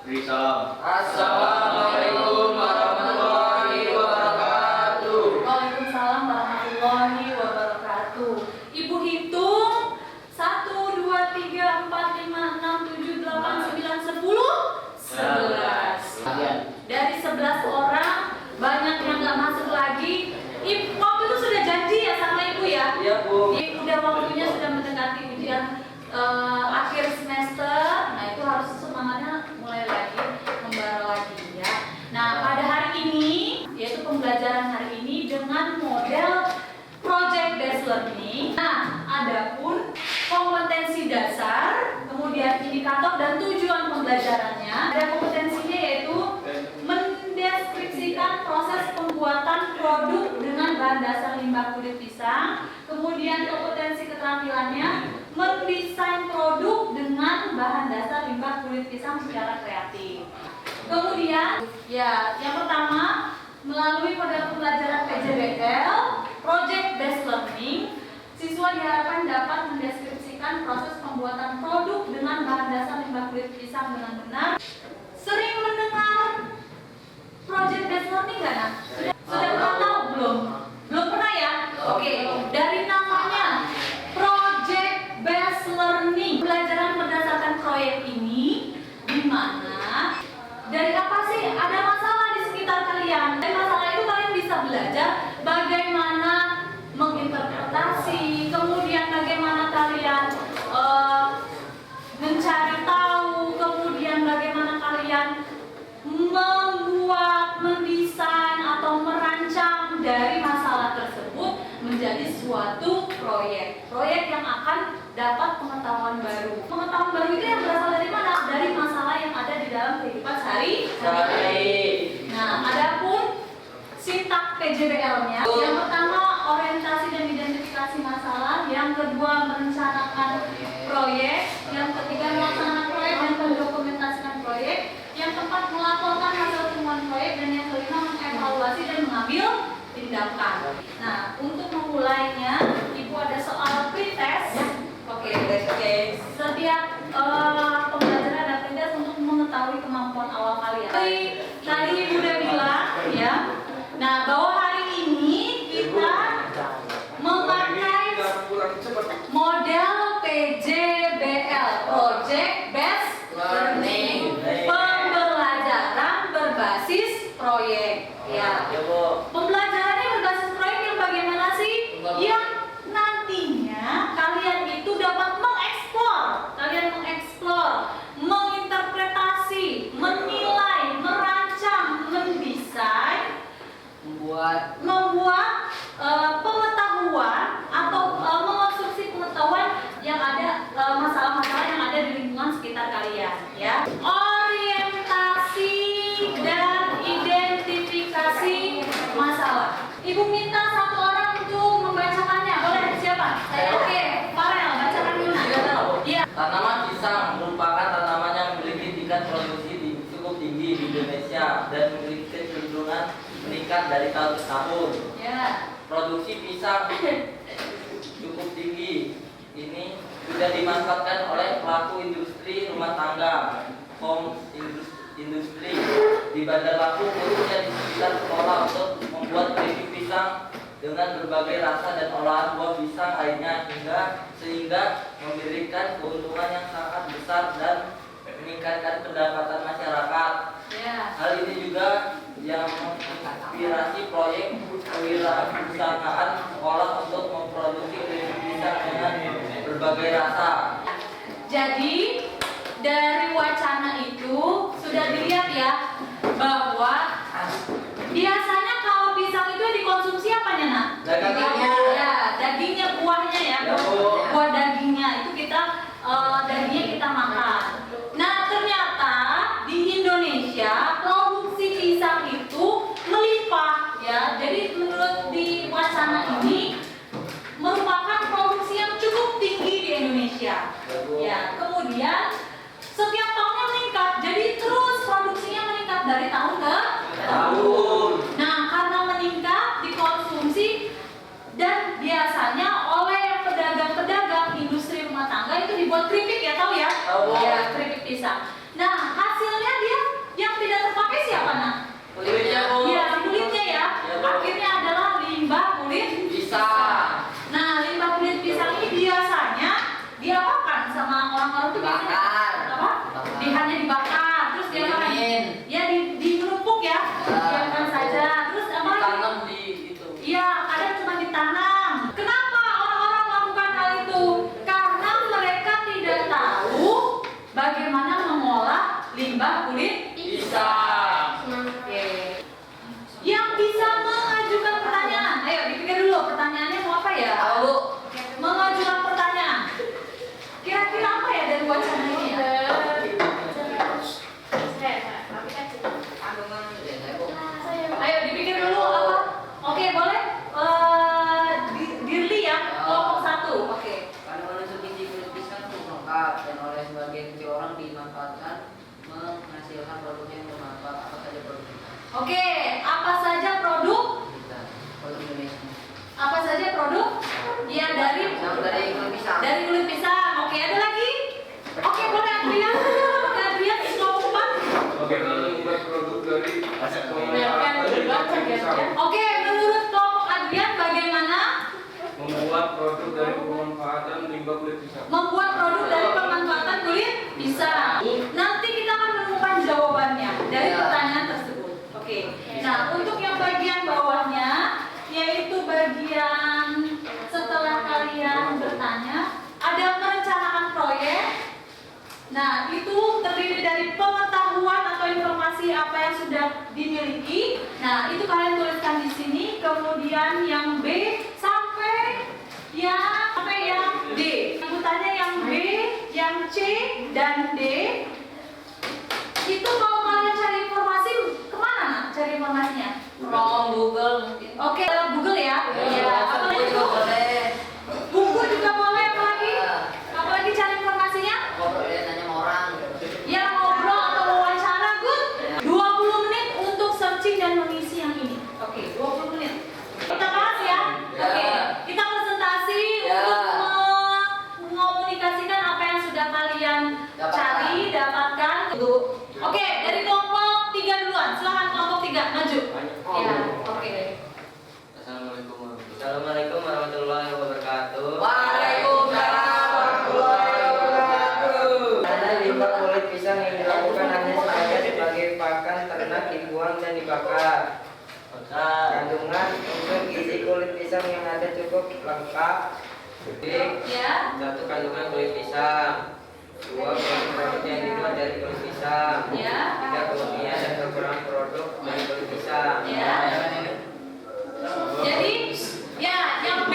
Salam. Assalamualaikum warahmatullahi wabarakatuh. Waalaikumsalam warahmatullahi wabarakatuh. Ibu hitung 1, 2, 3, 4, 5, 6, 7, 8, 9, 10, 11. Dari 11 orang banyak yang nggak masuk lagi. Ibu waktu itu sudah janji ya sama ibu ya? Iya Bu. Udah waktunya sudah mendekati ujian akhir semester. Nah itu harus semangatnya mulai lagi membara lagi ya. Nah pada hari ini yaitu pembelajaran hari ini dengan model project based learning. Nah adapun kompetensi dasar, kemudian indikator dan tujuan pembelajarannya. Ada kompetensinya yaitu mendeskripsikan proses pembuatan produk dengan bahan dasar limbah kulit pisang. Kemudian kompetensi keterampilannya mendesain produk dengan bahan dasar limbah kulit pisang secara kreatif. Kemudian, ya, yang pertama melalui model pembelajaran PJBL, Project Based Learning, siswa diharapkan dapat mendeskripsikan proses pembuatan produk dengan bahan dasar limbah kulit pisang dengan benar. Sering mendengar Project Based Learning nggak, Nak? Sudah pernah tahu belum? Belum pernah ya? Oke, dari namanya Project Based Learning, pembelajaran berdasarkan proyek ini, di mana dari apa sih? Ada masalah di sekitar kalian. Dari masalah itu kalian bisa belajar bagaimana menginterpretasi, kemudian bagaimana kalian mencari tahu, kemudian bagaimana kalian membuat, mendesain atau merancang dari masalah tersebut menjadi suatu proyek yang akan dapat pengetahuan baru. Pengetahuan baru itu yang berasal dari mana? Dari masalah yang ada di dalam kehidupan sehari-hari. Nah, adapun sintak PJBL-nya, yang pertama orientasi dan identifikasi masalah, yang kedua merencanakan proyek, yang ketiga melaksanakan proyek dan mendokumentasikan proyek, yang keempat melaporkan hasil temuan proyek, dan yang kelima mengevaluasi dan mengambil tindakan. Nah, untuk memulainya, Ibu ada soal pretest. Oke. Setiap pembelajaran ada pretest untuk mengetahui kemampuan awal kalian. Tadi Ibu udah bilang, ya. Nah, bahwa hari ini kita memakai model PJBL, Project Based Learning, pembelajaran berbasis proyek. Ya. Pembelajarannya berbasis proyek yang bagaimana sih? Yang nantinya kalian itu dapat mengeksplor, menginterpretasi, menilai, merancang, mendesain, membuat pengetahuan atau mengonstruksi pengetahuan yang ada, masalah-masalah yang ada di lingkungan sekitar kalian, ya. Orientasi dan identifikasi masalah. Ibu minta satu orang untuk membacakannya. Boleh siapa? Oke, Farel, bacakan dulu. Iya. Tanaman pisang merupakan tanaman yang memiliki tingkat produksi cukup tinggi di Indonesia dan memiliki kecenderungan meningkat dari tahun ke tahun. Ya. Produksi pisang cukup tinggi ini sudah dimanfaatkan oleh pelaku industri rumah tangga, home industri di Bandar Lampung, khususnya di sekitar sekolah, untuk membuat keripik pisang dengan berbagai rasa dan olahan buah pisang lainnya, sehingga memberikan keuntungan yang sangat besar dan meningkatkan pendapatan masyarakat. Ya. Hal ini juga yang menginspirasi proyek kewirausahaan sekolah untuk memproduksi keripik pisang dengan berbagai rasa. Jadi dari wacana itu sudah dilihat ya bahwa biasanya kalau pisang itu dikonsumsi apanya, Nak? Dagingnya. Ya, dagingnya, buahnya ya. Buah dagingnya itu dagingnya kita makan. Nah, ternyata di Indonesia produksi pisang itu melimpah ya. Jadi menurut di wacana ini merupakan produksi yang cukup tinggi di Indonesia. Ya, kemudian setiap tahunnya meningkat. Jadi terus produksinya meningkat dari tahun ke tahun. Nah, karena meningkat dikonsumsi dan biasanya oleh pedagang-pedagang industri rumah tangga itu dibuat keripik ya, tahu ya? Tahu. Ya, keripik pisang. Nah, hasilnya dia limbah kulit Pisang. Oke. Yang bisa mengajukan pertanyaan. Ayo dipikir dulu pertanyaannya mau apa ya? Tahu. Mengajukan pertanyaan. Kira-kira apa ya dari wacana ini ya? Ayo dipikir dulu apa? Oke boleh. Dirli ya kelompok 1. Oke. Kandungan unsur gizi kulit pisang cukup lengkap dan oleh sebagian kecil orang dimanfaatkan menghasilkan produk yang bermanfaat. Apa saja produk Oke. Apa saja produk? kita? Produk Indonesia. Apa saja produk? Ya dari Kulit pisang. dari kulit pisang. Oke ada lagi? Oke boleh Adrian. Oke Adrian kelompok 4. Bagaimana membuat produk dari Oke, menurut kelompok Adrian bagaimana membuat produk dari pemanfaatan limbah kulit pisang? membuat produk dari pemanfaatan kulit pisang? Nanti kita akan menemukan jawabannya dari pertanyaan tersebut. Oke. Nah, untuk yang bagian bawahnya yaitu bagian setelah kalian bertanya ada perencanaan proyek. Nah, itu terdiri dari pengetahuan atau informasi apa yang sudah dimiliki. Nah, itu kalian tuliskan di sini. Kemudian yang B sampai yang D. Sebutannya yang B, yang C, dan D. Itu kalau kalian cari informasi kemana? Nak? Cari informasinya? From Google mungkin. Oke, Google ya. Iya. Apalagi Juga boleh. buku juga boleh. Apalagi? Apalagi cari informasinya? Ngobrol ya, nanya sama orang. Ya ngobrol atau wawancara, good. 20 menit untuk searching dan mengisi yang ini. Oke, 20 menit. Kita bahas ya. Oke, kita presentasi untuk mengomunikasikan apa yang sudah kalian cari, dapatkan. Oke, dari kelompok 3 duluan. Silakan kelompok 3 maju. Ya, oke. Assalamualaikum warahmatullahi wabarakatuh. Waalaikumsalam warahmatullahi wabarakatuh. Karena limbah kulit pisang yang dilakukan hanya sebagai pakan ternak dibuang dan dibakar. Kandungan unsur gizi kulit pisang yang ada cukup lengkap. Ya. 1. Kandungan kulit pisang. 2. Produk yang dibuat dari kulit pisang. Ya. 3. Kelebihan dan kekurangan produk dari kulit pisang. Ya. Jadi, ya, yang B,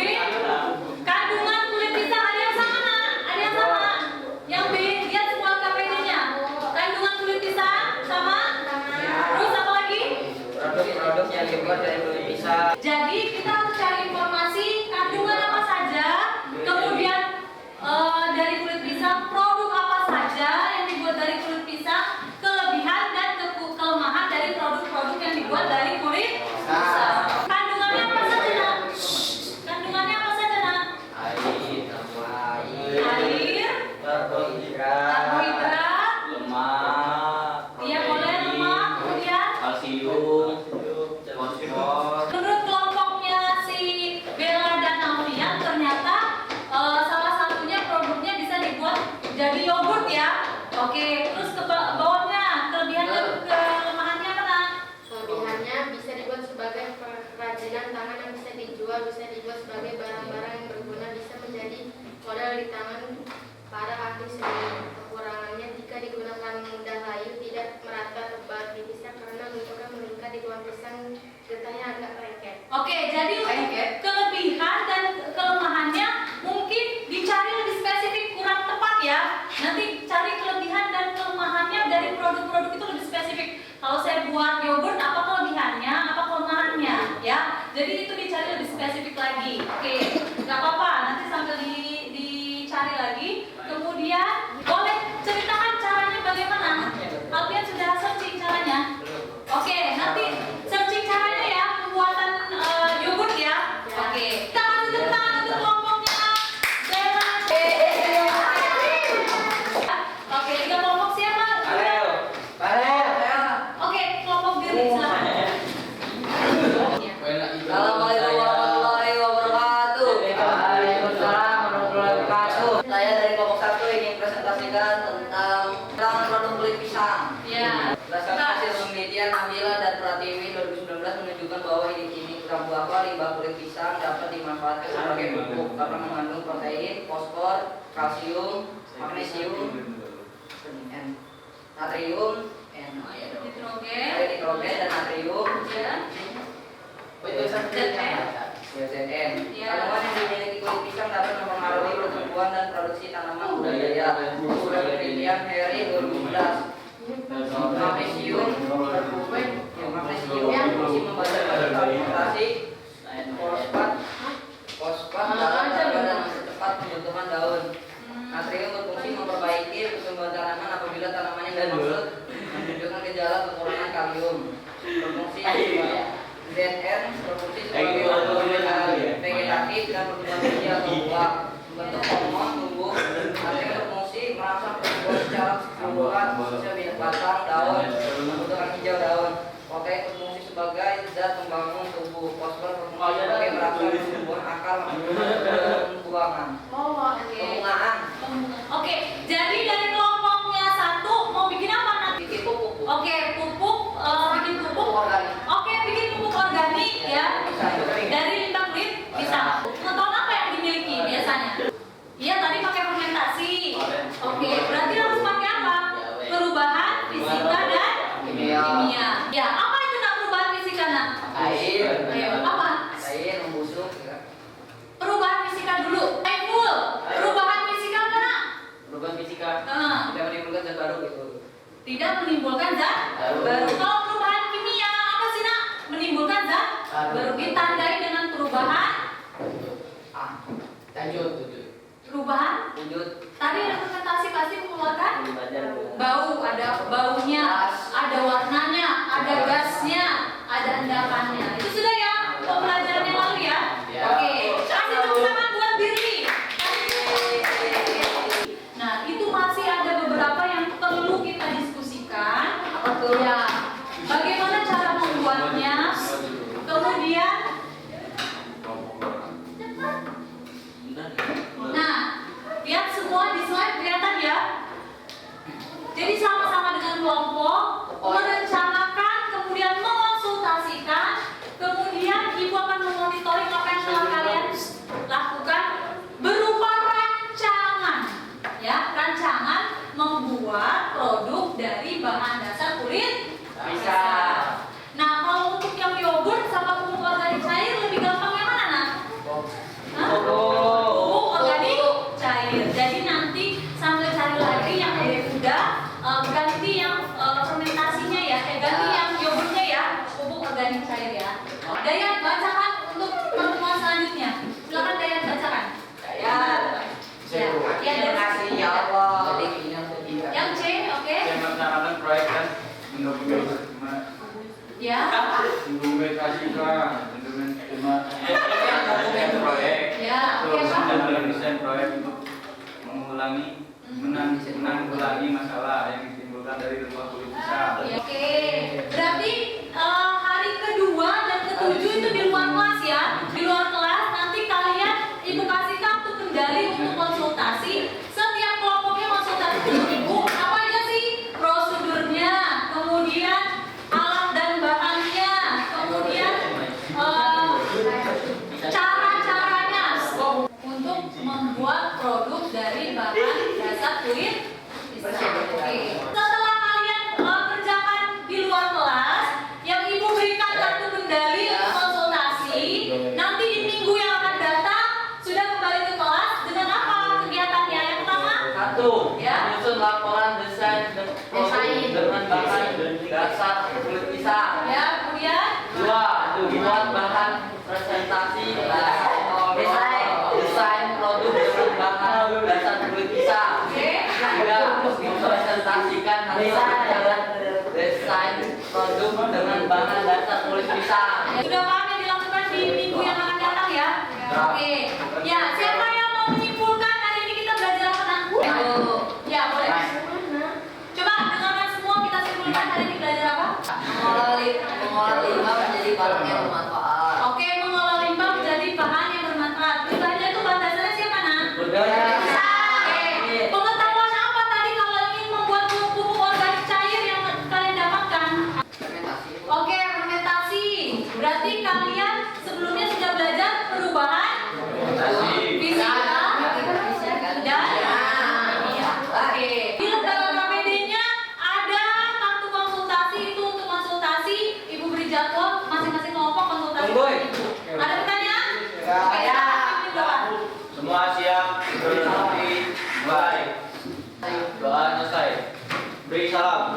kandungan kulit pisang ada yang sama, Nak? Ada yang sama? Yang B, lihat semua KPD-nya. Kandungan kulit pisang sama? Terus apa lagi? Produk-produk yang dibuat dari kulit pisang. Jadi kita harus cari informasi kandungan apa saja, kemudian dari kulit pisang, produk apa saja yang dibuat dari kulit pisang, kelebihan dan kelemahan dari produk-produk yang dibuat dari kulit pisang. Kandungannya apa saja, Nak? Kandungannya apa saja, Nak? Air, karbohidrat, Lemak, iya boleh lemak, kemudian kalsium, fosfor. menurut kelompoknya si Bella dan Aulia ternyata salah satunya produknya bisa dibuat jadi yogurt ya. Oke, terus ke bawahnya kelebihan dan kelemahannya apa, Nak? Kelebihannya bisa dibuat sebagai kerajinan tangan yang bisa dijual sebagai barang-barang yang berguna, bisa menjadi modal di tangan para ahli seni. Kekurangannya jika digunakan mudah layu, tidak merata tebal di pisang karena bentuknya meningkat di buah pisang, getahnya agak lengket. Oke, jadi untuk kelebihan dan kelemahannya mungkin dicari lebih spesifik, kurang tepat ya. Nanti cari kelebihan dan kelemahannya dari produk-produk itu lebih spesifik. Kalau saya buat yogurt, apa kelebihannya, apa kelemahannya, ya. Jadi itu dicari lebih spesifik lagi. Oke, nggak apa-apa. Nanti sambil dicari lagi. Kemudian boleh ceritakan caranya bagaimana? Kalian sudah searching caranya? Oke, nanti searching caranya ya pembuatan yogurt ya. Oke, kita kasih tepuk tangan untuk kelompoknya Bella. Oke, 3 kelompok siapa? Oke, kelompok diri silakan. Assalamualaikum warahmatullahi wabarakatuh. Waalaikumsalam warahmatullahi wabarakatuh. Saya dari kelompok 1 ingin presentasikan tentang produk kulit pisang. Ya. Berdasarkan hasil penelitian Nabila dan Pratiwi 2019 menunjukkan bahwa ini kurang buah limbah kulit pisang dapat dimanfaatkan sebagai pupuk karena mengandung protein, fosfor, kalsium, magnesium, natrium, nitrogen dan natrium. Ya. ZN. Ya. Tanaman yang dimiliki kulit pisang dapat mempengaruhi pertumbuhan dan produksi tanaman budidaya. Surat penelitian Heri 2011. Magnesium berfungsi membantu fermentasi, fosfat dalam dan mempercepat pembentukan daun. Natrium berfungsi memperbaiki pertumbuhan tanaman apabila tanamannya bermaksud menunjukkan gejala kekurangan kalium. Berfungsi ZN berfungsi sebagai hormon vegetatif dan pertumbuhan biji atau buah. Membentuk hormon tumbuh. Natrium berfungsi merangsang pertumbuhan secara keseluruhan, khususnya batang, daun, pembentukan hijau daun. Protein berfungsi sebagai zat pembangun tubuh. Fosfor berfungsi sebagai merangsang pertumbuhan akar dan pembuangan. Penggunaan. Oke, jadi dari kelompoknya 1 mau bikin apa nanti? Bikin pupuk. Oke, pupuk, bikin pupuk. Organik. Oke, bikin pupuk organik ya. Dari limbah kulit bisa. Pengetahuan apa yang dimiliki biasanya? Iya, tadi pakai fermentasi. Oke, berarti harus pakai apa? Perubahan fisika dan kimia. Ya, apa itu nak perubahan fisika nak? Air. Ayo, apa? Air membusuk. Perubahan fisika dulu. Full. Perubahan fisika apa nak? Perubahan fisika. Nah, Tidak menimbulkan zat baru gitu. tidak menimbulkan zat baru. Kalau perubahan kimia apa sih nak? Menimbulkan zat baru. Ditandai dengan perubahan. Lanjut. Perubahan. Wujud. Tadi ada fermentasi pasti mengeluarkan Belajar. bau, ada baunya, ada warnanya, ada gasnya, ada endapannya. Itu sudah ya pembelajaran yang lalu ya. Ya. Oke, kasih tepuk tangan buat Birli. Nah, itu masih ada beberapa yang perlu kita diskusikan. Apa tuh? Ya, bagaimana cara membuatnya? Kemudian, nah, lihat semua di slide kelihatan ya. Jadi sama-sama dengan kelompok merencanakan, kemudian mengonsultasikan, kemudian ibu akan memonitoring apa yang telah kalian lakukan berupa rancangan, ya, rancangan membuat produk dari bahan dasar kulit pisang. Nah, kalau untuk yang yogurt sama pupuk organik cair lebih gampang yang mana nak? Hah? Pupuk organik cair. Jadi nanti sambil cari lagi yang lebih mudah, ganti yang fermentasinya ya, ganti yang yogurtnya ya, pupuk organik cair ya. Dayat bacakan untuk pertemuan selanjutnya. Silakan Dayat bacakan. Ya. Terima kasih ya Allah. Yang C, oke? Yang melaksanakan proyek dan Ya. mendokumentasikan proyek. Ya, oke Pak. Dan desain proyek untuk menanggulangi masalah yang ditimbulkan dari limbah kulit pisang. Oke. Berarti hari kedua dan ketujuh itu di luar kelas ya. Di luar kelas nanti kalian ibu kasih kartu kendali untuk konsultasi. Setiap kelompoknya konsultasi dengan ibu. Apa aja sih prosedurnya, kemudian alat dan bahannya, kemudian cara-caranya untuk membuat produk dari bahan dasar kulit pisang. Oke. Setelah kalian kerjakan di luar kelas, yang ibu berikan kartu kendali untuk konsultasi, nanti di minggu yang akan datang sudah kembali ke kelas dengan apa kegiatannya? Yang pertama, Satu. Ya. Menyusun laporan desain dengan bahan dasar kulit pisang. ya, kemudian, Dua. Membuat bahan presentasi desain produk dengan bahan dasar kulit pisang. oke. Tiga. Mempresentasikan hasil desain produk dengan bahan dasar kulit pisang. Sudah paham yang dilakukan di minggu yang akan datang ya? Oke. Ya, siapa yang mau menyimpulkan hari ini kita belajar apa nak? Ya, boleh. Coba dengarkan semua, kita simpulkan hari ini belajar apa? Mengolah limbah menjadi barang yang bermanfaat. Oke, mengolah limbah menjadi bahan yang bermanfaat. Limbahnya itu bahan dasarnya siapa nak? Budaya. Oke. Pengetahuan apa tadi kalau ingin membuat pupuk organik cair yang kalian dapatkan? Fermentasi. Oke, fermentasi. Berarti kalian sebelumnya sudah belajar perubahan fisika dan kimia. Oke. Di lembaga KPD-nya ada Doa selesai. Beri salam.